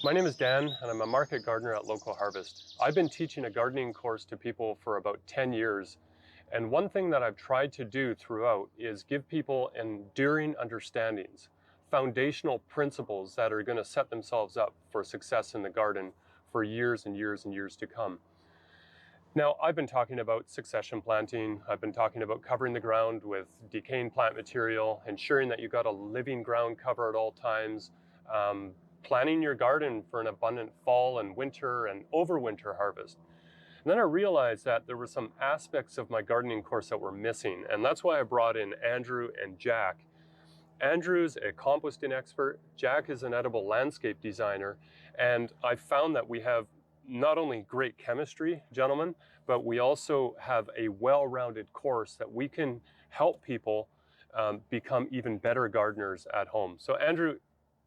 My name is Dan, and I'm a market gardener at Local Harvest. I've been teaching a gardening course to people for about 10 years, and one thing that I've tried to do throughout is give people enduring understandings, foundational principles that are going to set themselves up for success in the garden for years and years and years to come. Now, I've been talking about succession planting. I've been talking about covering the ground with decaying plant material, ensuring that you've got a living ground cover at all times, planning your garden for an abundant fall and winter and overwinter harvest. And then I realized that there were some aspects of my gardening course that were missing, and that's why I brought in Andrew and Jack. Andrew's a composting expert, Jack is an edible landscape designer, and I found that we have not only great chemistry, gentlemen, but we also have a well-rounded course that we can help people become even better gardeners at home. So Andrew,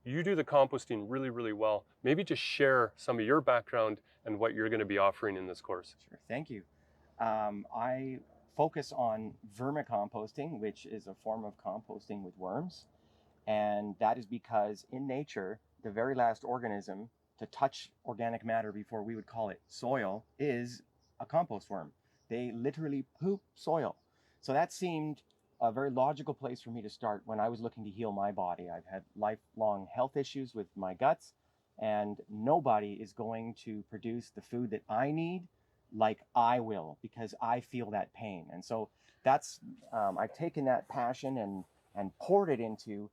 you do the composting really, really well. Maybe just share some of your background and what you're going to be offering in this course. Sure, thank you. I focus on vermicomposting, which is a form of composting with worms. And that is because in nature, the very last organism to touch organic matter before we would call it soil is a compost worm. They literally poop soil. So that seemed a very logical place for me to start when I was looking to heal my body. I've had lifelong health issues with my guts, and nobody is going to produce the food that I need like I will, because I feel that pain. And so that's, I've taken that passion and poured it into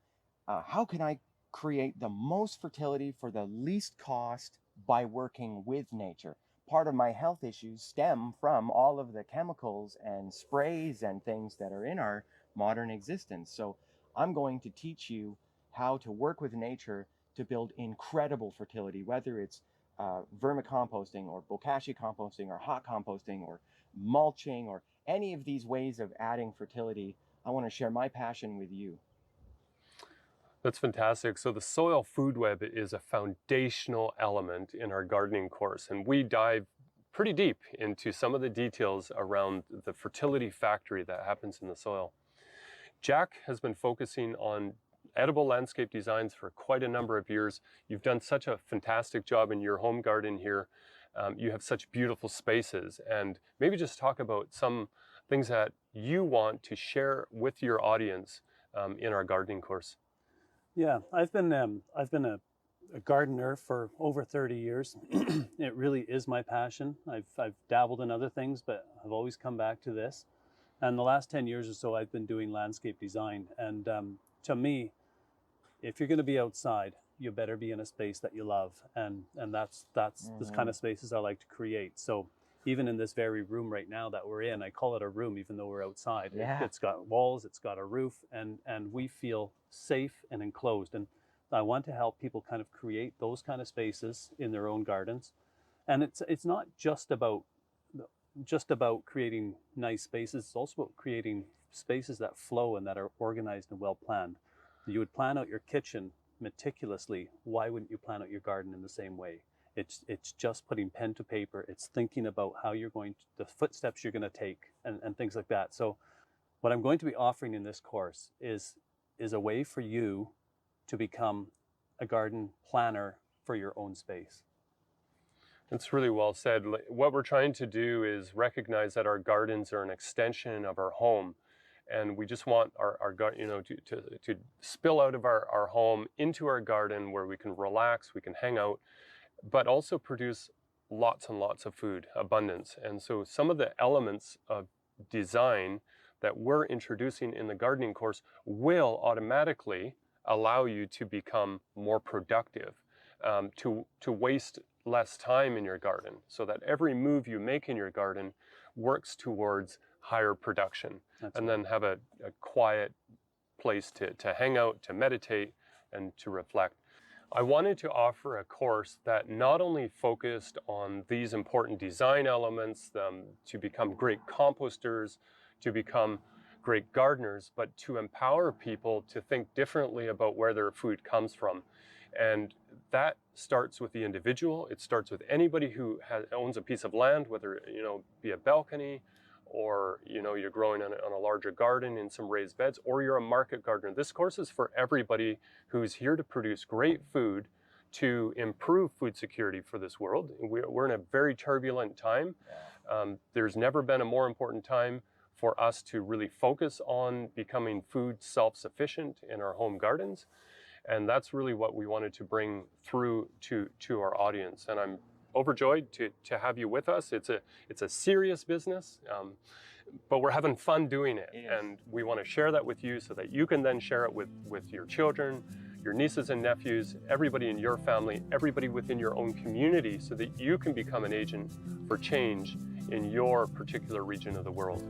how can I create the most fertility for the least cost by working with nature. Part of my health issues stem from all of the chemicals and sprays and things that are in our modern existence. So I'm going to teach you how to work with nature to build incredible fertility, whether it's vermicomposting or bokashi composting or hot composting or mulching or any of these ways of adding fertility. I want to share my passion with you. That's fantastic. So the soil food web is a foundational element in our gardening course, and we dive pretty deep into some of the details around the fertility factory that happens in the soil. Jack has been focusing on edible landscape designs for quite a number of years. You've done such a fantastic job in your home garden here. You have such beautiful spaces, and maybe just talk about some things that you want to share with your audience in our gardening course. Yeah, I've been a gardener for over 30 years. It really is my passion. I've dabbled in other things, but I've always come back to this. And the last 10 years or so, I've been doing landscape design. And to me, if you're going to be outside, you better be in a space that you love. And that's the kind of spaces I like to create. So even in this very room right now that we're in, I call it a room, even though we're outside. Yeah. It's got walls, it's got a roof, and we feel safe and enclosed. And I want to help people kind of create those kind of spaces in their own gardens. And it's not just about creating nice spaces. It's also about creating spaces that flow and that are organized and well planned. You would plan out your kitchen meticulously. Why wouldn't you plan out your garden in the same way? It's just putting pen to paper. It's thinking about how you're going to, the footsteps you're going to take and things like that. So what I'm going to be offering in this course is a way for you to become a garden planner for your own space. That's really well said. What we're trying to do is recognize that our gardens are an extension of our home, and we just want our to spill out of our home into our garden where we can relax, we can hang out, but also produce lots and lots of food, abundance. And so some of the elements of design that we're introducing in the gardening course will automatically allow you to become more productive, to waste less time in your garden, so that every move you make in your garden works towards higher production. And then have a quiet place to hang out, to meditate, and to reflect. I wanted to offer a course that not only focused on these important design elements, to become great composters, to become great gardeners, but to empower people to think differently about where their food comes from. And that starts with the individual. It starts with anybody who owns a piece of land, whether be a balcony, or you're growing on a larger garden in some raised beds, or you're a market gardener. This course is for everybody who's here to produce great food, to improve food security for this world. We're in a very turbulent time. There's never been a more important time for us to really focus on becoming food self-sufficient in our home gardens. And that's really what we wanted to bring through to our audience. And I'm overjoyed to have you with us. It's a serious business, but we're having fun doing it. And we want to share that with you so that you can then share it with your children, your nieces and nephews, everybody in your family, everybody within your own community, so that you can become an agent for change in your particular region of the world.